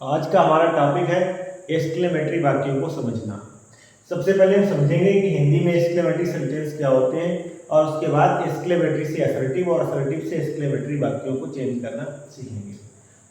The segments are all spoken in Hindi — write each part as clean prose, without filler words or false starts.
आज का हमारा टॉपिक है एक्सक्लेमेटरी वाक्यों को समझना। सबसे पहले हम समझेंगे कि हिंदी में एक्सक्लेमेटरी सेंटेंस क्या होते हैं और उसके बाद एक्सक्लेमेटरी से असर्टिव और असर्टिव से एक्सक्लेमेटरी वाक्यों को चेंज करना सीखेंगे।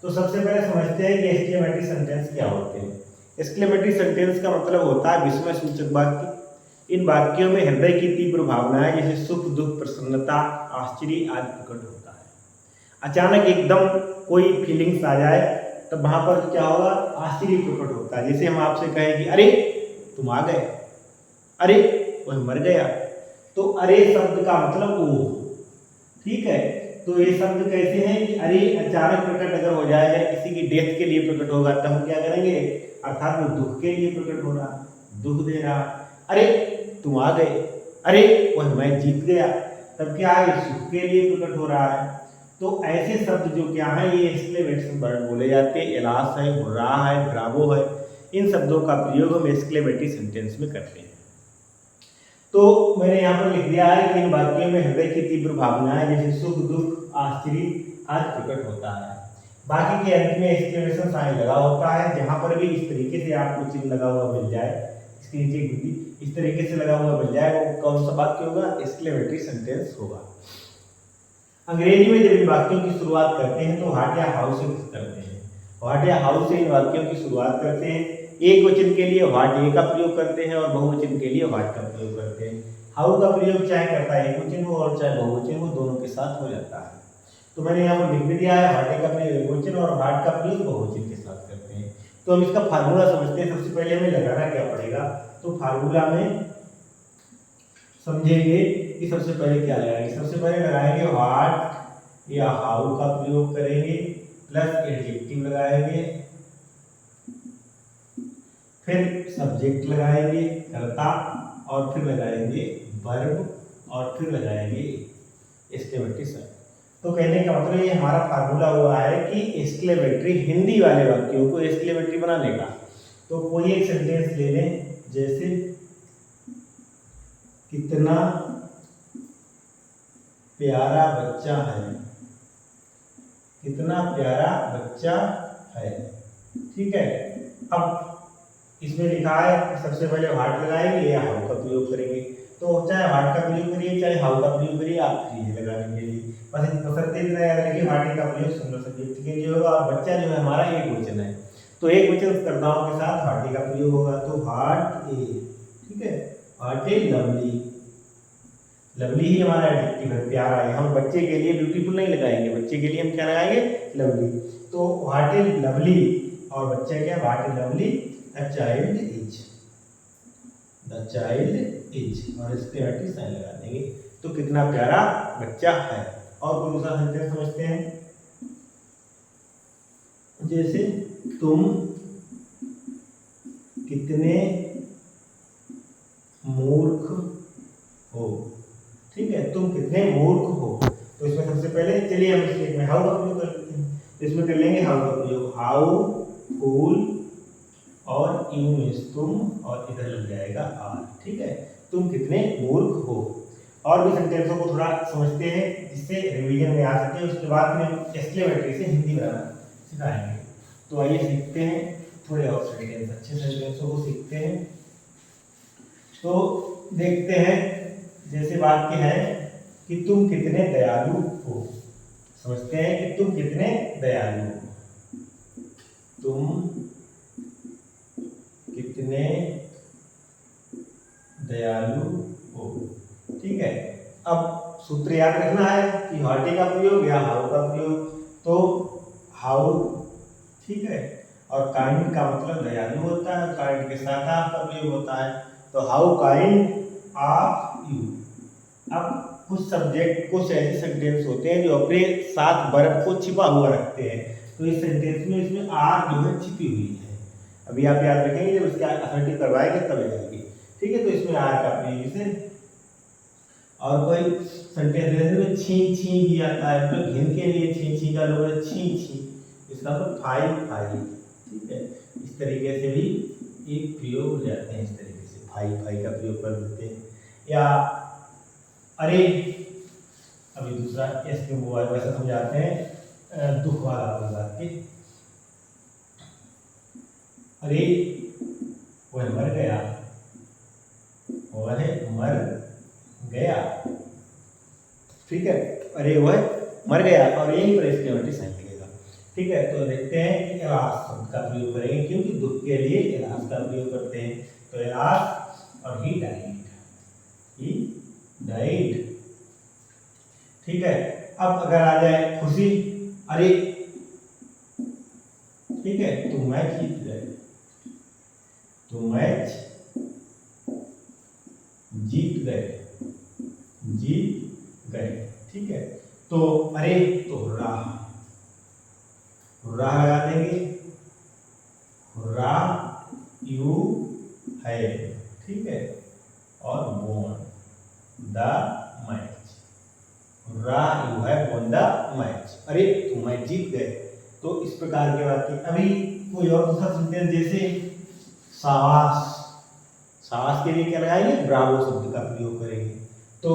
तो सबसे पहले समझते हैं कि एक्सक्लेमेटरी सेंटेंस क्या होते हैं। एक्सक्लेमेटरी सेंटेंस का मतलब होता है विस्मय सूचक वाक्य। इन वाक्यों में हृदय की तीव्र भावनाएं जैसे सुख, दुख, प्रसन्नता, आश्चर्य आदि प्रकट होता है। अचानक एकदम कोई फीलिंग्स आ जाए तब वहां पर क्या होगा, आश्चर्य प्रकट होता है। जैसे हम आपसे कहें कि अरे तुम आ गए, अरे वह मर गया, तो अरे शब्द का मतलब वो, ठीक है। तो ये शब्द कैसे हैं कि अरे अचानक प्रकट अगर हो जाएगा, किसी की डेथ के लिए प्रकट होगा तब हम क्या करेंगे, अर्थात वो दुख के लिए प्रकट हो रहा, दुख दे रहा। अरे तुम आ गए, अरे वह मैं जीत गया, तब क्या है, सुख के लिए प्रकट हो रहा है। तो ऐसे शब्द जो क्या है ये एक्सक्लेमेशन वर्ड बोले जाते हैं। एलास है, हुर्रा है, ब्रावो है, इन शब्दों का प्रयोग हम एक्सक्लेमेटरी सेंटेंस में करते हैं। तो मैंने यहाँ पर लिख दिया है कि इन वाक्यों में हृदय की तीव्र भावनाएं जैसे सुख, दुख, आश्चर्य आदि प्रकट होता है। बाकी के अंत में एक्सक्लेमेशन साइन लगा होता है। जहां पर भी इस तरीके से आपको चिन्ह लगा हुआ मिल जाए, इसके नीचे गुद्दी इस तरीके से लगा हुआ मिल जाए, वो कौन सा वाक्य होगा, एक्सक्लेमेटरी सेंटेंस होगा। अंग्रेजी में जब इन वाक्यों की शुरुआत करते हैं तो व्हाट या हाउ से करते हैं। व्हाट या हाउ से इन वाक्यों की शुरुआत करते हैं। एक वचन के लिए व्हाट ए का प्रयोग करते हैं और बहुवचन के लिए व्हाट का प्रयोग करते हैं। हाउ का प्रयोग चाहे करता है एक वचन हो और चाहे बहुवचन हो, दोनों के साथ हो जाता है। तो मैंने यहाँ पर लिख भी दिया है, व्हाट ए का प्रयोग एक वचन और व्हाट का प्रयोग बहुवचन के साथ करते हैं। तो हम इसका फार्मूला समझते हैं। सबसे पहले हमें लगाना क्या पड़ेगा, तो फार्मूला में समझेंगे कि सबसे पहले क्या लगाएंगे। सबसे पहले लगाएंगे व्हाट या हाउ का प्रयोग करेंगे, प्लस एडजेक्टिव लगाएंगे, फिर सब्जेक्ट लगाएंगे कर्ता, और फिर लगाएंगे वर्ब, और फिर लगाएंगे एक्सक्लेमेटरी शब्द। तो कहने का मतलब ये हमारा फार्मूला हुआ है कि एक्सक्लेमेटरी हिंदी वाले वाक्यों को एक्सक्लेमेटरी बनाने का। तो कोई एक सेंटेंस ले लें, जैसे कितना प्यारा बच्चा है, कितना प्यारा बच्चा है, ठीक है। अब इसमें लिखा है सबसे पहले व्हाट लगाएंगे या हाउ का प्रयोग करेंगे। तो चाहे व्हाट का प्रयोग करिए चाहे हाउ का प्रयोग करिए, आप फ्री है लगाने के लिए। बस बशर्ते इतना याद रखिए व्हाट का प्रयोग सिंगुलर सब्जेक्ट के लिए होगा और बच्चा जो है हमारा एक वचन है, तो एक वचन कर्ताओं के साथ व्हाट का प्रयोग होगा। तो व्हाट ए, ठीक है, व्हाट ए लवली, लवली ही हमारा एडजेक्टिव है, प्यारा है। हम बच्चे के लिए ब्यूटीफुल नहीं लगाएंगे, बच्चे के लिए हम क्या लगाएंगे, लवली। तो व्हाट इज लवली और बच्चा क्या, what is lovely the child is, the child is, और इसके आर्टिस्ट साइन लगा देंगे। तो कितना प्यारा बच्चा है। और कोई दूसरा सेंटेंस समझते हैं, जैसे तुम कितने मूर्ख हो, ठीक है, तुम कितने मूर्ख हो। तो इसमें सबसे पहले चलिए हम इसमें हाउ का प्रयोग कर लेते हैं। तो इसमें कर लेंगे हाउ का प्रयोग, हाउ फूल और यू मीन्स तुम, और इधर लग जाएगा आर, ठीक है, तुम कितने मूर्ख हो। और भी सेंटेंसों को थोड़ा समझते हैं जिससे रिवीजन में आ सके, उसके बाद में हम एक्सक्लेमेटरी से हिंदी बनाना सिखाएंगे। तो आइए सीखते हैं थोड़े और सेंटेंस, अच्छे सेंटेंसों को सीखते हैं। तो देखते हैं, जैसे वाक्य है कि तुम कितने दयालु हो। समझते हैं कि तुम कितने दयालु हो, तुम कितने दयालु हो, ठीक है। अब सूत्र याद रखना है कि व्हाट का प्रयोग या हाउ का प्रयोग। तो हाउ, ठीक है, और काइंड का मतलब दयालु होता है, काइंड के साथ ऑफ का प्रयोग होता है। तो हाउ काइंड ऑफ यू। अब कुछ सब्जेक्ट, कुछ ऐसे सेंटेंस होते हैं जो अपने साथ वर्ब को छिपा हुआ रखते हैं। तो इस सेंटेंस में इसमें आर जो है छिपी हुई है। अभी आप याद रखेंगे जब इसका असर्टिव करवाएंगे तब आएगी, ठीक है। तो इसमें आर का प्रयोग जैसे, और कोई सेंटेंस में छी छी भी आता है, तो घिन के लिए छी छी का लोग छी छी, इसका तो फाई फाई, ठीक है। इस तरीके से भी एक प्रयोग हो जाते हैं, इस तरीके से फाई फाई का प्रयोग कर देते हैं। या अरे, अभी दूसरा इसके मोबाइल वैसे समझाते हैं दुख वाला वाक्य, अरे वह मर गया, वह मर गया, ठीक है। अरे वह मर गया और यहीं पर एक्सक्लेमेटरी साइन लगेगा, ठीक है। तो देखते हैं कि एलास शब्द का प्रयोग करेंगे क्योंकि दुख के लिए एलास का प्रयोग करते हैं। तो एलास और ही डाइड, ठीक है। अब अगर आ जाए खुशी, अरे ठीक है, तो मैच जीत गए, तो मैच जीत गए, ठीक है। तो अरे तो हुर्रा लगा देंगे, हुर्रा यू है, ठीक है। और bone the match, hurrah you है बोन द मैच, अरे तुम मैच जीत गए। तो इस प्रकार के वाक्य। अभी कोई और दूसरा सेंटेंस जैसे शाबाश, शाबाश के लिए क्या लगाएंगे, ब्रावो शब्द का प्रयोग करेंगे। तो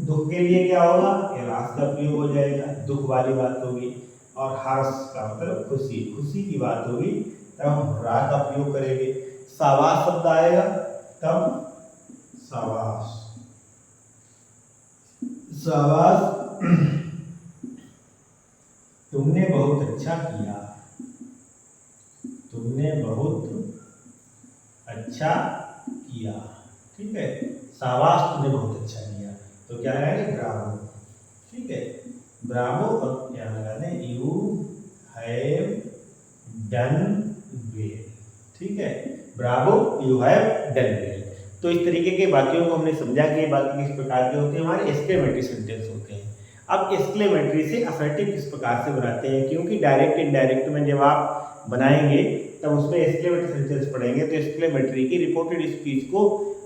दुख के लिए क्या होगा, एलास का प्रयोग हो जाएगा, दुख वाली बात होगी। और हर्ष का मतलब खुशी, खुशी की बात होगी, तब हम हुर्रा का प्रयोग करेंगे। शाबाश शब्द आएगा तब शाबाश, तुमने बहुत अच्छा किया, तुमने बहुत अच्छा किया, ठीक है। शाबाश तुमने बहुत अच्छा किया, तो क्या लगाएंगे, ब्रावो, ठीक है। ब्रावो और क्या लगा दें, यू हैव डन वेल, ठीक है। Bravo you have done well. तो इस तरीके के वाक्यों को हमने समझा कि वाक्य किस प्रकार के होते हैं, हमारे एक्सक्लेमेटरी सेंटेंस होते हैं। अब एक्सक्लेमेटरी से असर्टिव किस प्रकार से बनाते हैं, क्योंकि डायरेक्ट इनडायरेक्ट में जब आप बनाएंगे तब उसमें एक्सक्लेमेटरी सेंटेंस पढ़ेंगे, तो एक्सक्लेमेटरी की रिपोर्टेड स्पीच को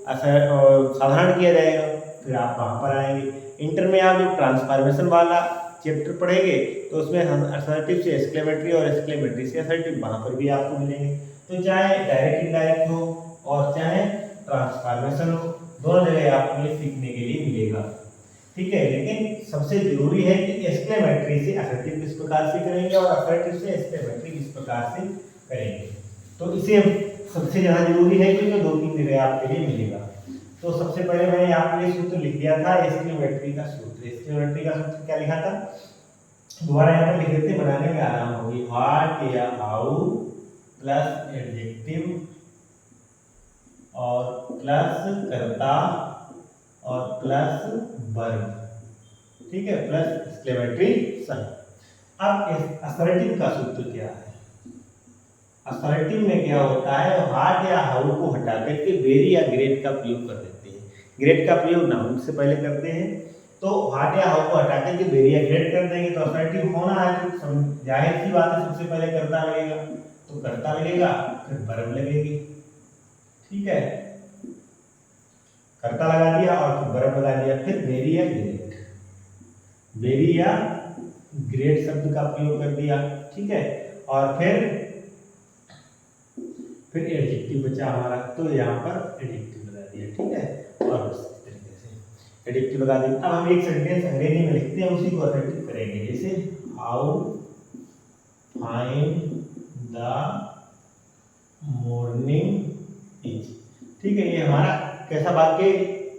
साधारण किया जाएगा, फिर आप वहाँ पर आएंगे। इंटर में आप जब ट्रांसफॉर्मेशन वाला चैप्टर पढ़ेंगे तो उसमें हम असर्टिव से एक्सक्लेमेटरी और एक्सक्लेमेटरी से असर्टिव वहाँ पर भी आपको मिलेंगे। तो चाहे डायरेक्ट इनडायरेक्ट हो और चाहे ट्रांसफॉर्मेशन हो, दोनों जगह आपको ये सीखने के लिए मिलेगा, ठीक है। लेकिन सबसे जरूरी है कि एक्सक्लेमेटरी से असर्टिव किस प्रकार से करेंगे और असर्टिव से एक्सक्लेमेटरी किस प्रकार से करेंगे। तो इसे सबसे ज़्यादा जरूरी है क्योंकि दो तीन जगह आपके लिए मिलेगा। तो सबसे पहले मैंने आपके लिए सूत्र लिख दिया था एक्सक्लेमेटरी का सूत्र। एक्सक्लेमेटरी का सूत्र क्या लिखा था, दोबारा यहाँ पर लिख देते, बनाने में आराम होगी। व्हाट या हाउ प्लस एडजेक्टिव और प्लस कर्ता और प्लस वर्ब, ठीक है, प्लस एक्सक्लेमेटरी साइन। अब असर्टिव का सूत्र क्या है, असर्टिव में क्या होता है, व्हाट या हाउ को हटा करके वेरी या ग्रेट का प्रयोग कर देते हैं। ग्रेट का प्रयोग नाउन से पहले करते हैं, तो व्हाट या हाउ को हटा करके वेरी या ग्रेट कर देंगे। तो असर्टिव होना है तो जाहिर सी बात है सबसे पहले कर्ता लगेगा, तो कर्ता लगेगा, फिर वर्ब लगेगी, ठीक है। कर्ता लगा दिया और फिर वर्ब लगा दिया, फिर वेरी या ग्रेट, वेरी या ग्रेट शब्द का प्रयोग कर दिया, ठीक है। और फिर एडजेक्टिव बचा हमारा, तो यहाँ पर एडजेक्टिव लगा दिया, ठीक है। और उस तरीके से एडजेक्टिव लगा दिया। अब हम एक सेंटेंस अंग्रेजी में लिखते हैं, उसी को असर्टिव करेंगे। जैसे how fine the morning is, ठीक है। ये हमारा कैसा वाक्य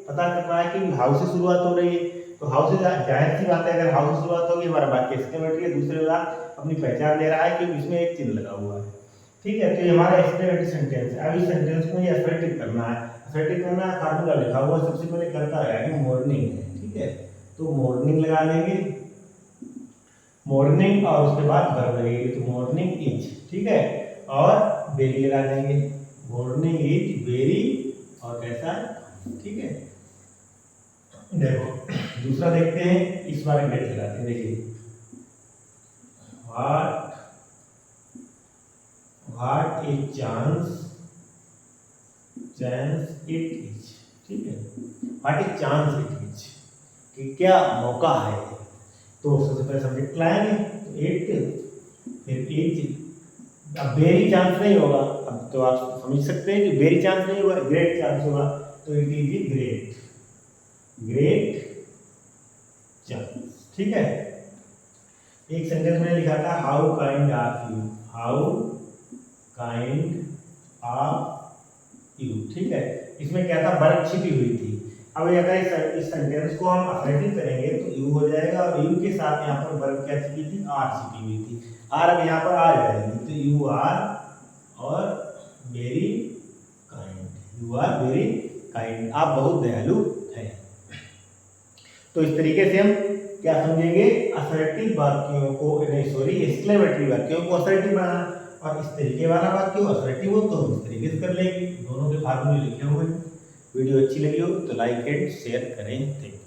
पता कर रहा है कि हाउ से शुरुआत हो रही है, तो हाउ से जाहिर सी बात है अगर हाउ से शुरुआत होगी हमारा वाक्य एक्सक्लेमेटरी है। दूसरे बात अपनी पहचान दे रहा है कि इसमें एक चिन्ह लगा हुआ है, ठीक है। तो ये हमारा एक्सक्लेमेटरी सेंटेंस है। अब इस सेंटेंस को मुझे असर्टिव करना है, असर्टिव करना है, फार्मूला लिखा हुआ सबसे पहले करता है मॉर्निंग है, ठीक है। तो मॉर्निंग लगा देंगे, मॉर्निंग और उसके बाद वर्ब लगेगी, तो मॉर्निंग इज, ठीक है। और वेरी लगा देंगे, मॉर्निंग इज वेरी और कैसा है, ठीक है। देखो दूसरा देखते हैं, इस बार ग्रेट लगाते हैं। देखिए what a chance it is, ठीक है। What a chance it is, कि क्या मौका है। तो सबसे पहले सब्जेक्ट लाएंगे, तो इट, फिर इज। अब वेरी चांस नहीं होगा, अब तो आप समझ सकते हैं कि वेरी चांस नहीं होगा, ग्रेट चांस होगा, तो it is great, great chance, ठीक है। एक सेंटेंस में लिखा था how kind are you, how kind of you, ठीक है। इसमें क्या था, बर्फ छिपी हुई थी। अब अगर इस सेंटेंस को हम असर्टिव करेंगे तो यू हो जाएगा, और यू के साथ यहाँ पर बर्फ क्या छिपी थी, आर छिपी हुई थी। आर अब यहाँ पर आ जाएगी, तो यू आर और very kind, you are very kind, आप बहुत दयालु हैं। तो इस तरीके से हम क्या समझेंगे, असर्टिव वाक्यों को, नहीं सॉरी, एक्सक्लेमेटरी वाक्यों को असर्टिव बनाना, और इस तरीके वाला वाक्य असर्टिव हो तो हम इस तरीके से कर लेंगे। दोनों के फार्मूले लिखे हुए हैं। वीडियो अच्छी लगी हो तो लाइक एंड शेयर करें। Thank you.